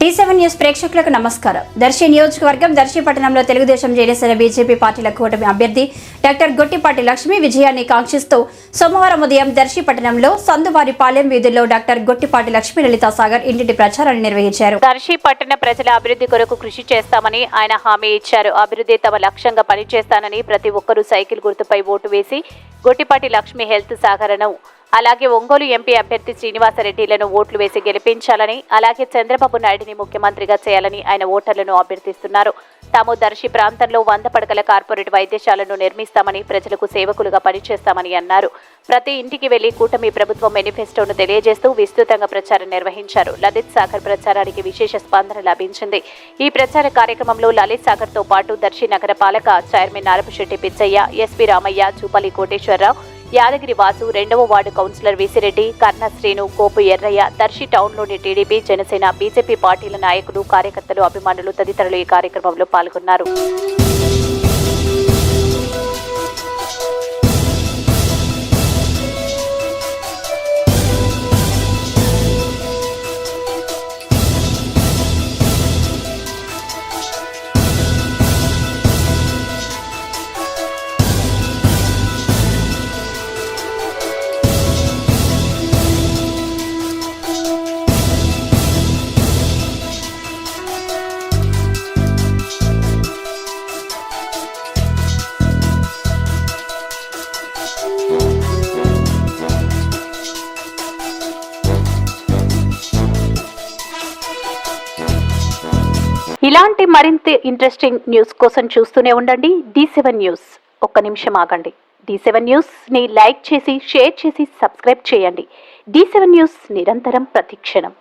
T7 news ప్రేక్షకులకు నమస్కారం. దర్శి నియోజకవర్గం దర్శి పట్టణంలో తెలుగుదేశం జనసేన బీజేపీ పార్టీల కూటమి అభ్యర్థి డాక్టర్ గొట్టిపాటి లక్ష్మి విజయాన్ని కాంక్షిస్తూ సోమవారం ఉదయం దర్శి పట్టణంలో సందువారిపాలెం వీధుల్లో డాక్టర్ గొట్టిపాటి లక్ష్మి లలితా సాగర్ ఇంటింటి ప్రచారాన్ని నిర్వహించారు. దర్శి పట్టణ ప్రజల అభివృద్ధి కొరకు కృషి చేస్తామని ఆయన హామీ ఇచ్చారు. అభివృద్ధి తమ లక్ష్యంగా పనిచేస్తానని ప్రతి ఒక్కరూ సైకిల్ గుర్తుపై ఓటు వేసి గొట్టిపాటి లక్ష్మి హెల్త్ సాగరను అలాగే ఒంగోలు ఎంపీ అభ్యర్థి శ్రీనివాసరెడ్డిలను ఓట్లు వేసి గెలిపించాలని అలాగే చంద్రబాబు నాయుడిని ముఖ్యమంత్రిగా చేయాలని ఆయన ఓటర్లను అభ్యర్థిస్తున్నారు. తాము దర్శి ప్రాంతంలో 100 పడకల కార్పొరేట్ వైద్యశాలను నిర్మిస్తామని ప్రజలకు సేవకులుగా పనిచేస్తామని అన్నారు. ప్రతి ఇంటికి వెళ్లి కూటమి ప్రభుత్వం మేనిఫెస్టోను తెలియజేస్తూ విస్తృతంగా ప్రచారం నిర్వహించారు. లలిత్ సాగర్ ప్రచారానికి విశేష స్పందన లభించింది. ఈ ప్రచార కార్యక్రమంలో లలిత్ సాగర్ తో పాటు దర్శి నగర పాలక చైర్మన్ నారపశెట్టి పిచ్చయ్య, ఎస్పీ రామయ్య, జూపల్లి కోటేశ్వరరావు, యాదగిరి వాసు, 2వ వార్డు కౌన్సిలర్ విసిరెడ్డి, కర్ణ శ్రీను, కోపు ఎర్రయ్య, దర్శి టౌన్లోని టీడీపీ, జనసేన, బీజేపీ పార్టీల నాయకులు, కార్యకర్తలు, అభిమానులు తదితరులు ఈ కార్యక్రమంలో పాల్గొన్నారు. ఇలాంటి మరింత ఇంట్రెస్టింగ్ న్యూస్ కోసం చూస్తూనే ఉండండి D7 న్యూస్. ఒక్క నిమిషం ఆగండి. D7 న్యూస్ ని లైక్ చేసి, షేర్ చేసి, సబ్స్క్రైబ్ చేయండి. D7 న్యూస్ నిరంతరం ప్రతిక్షణం.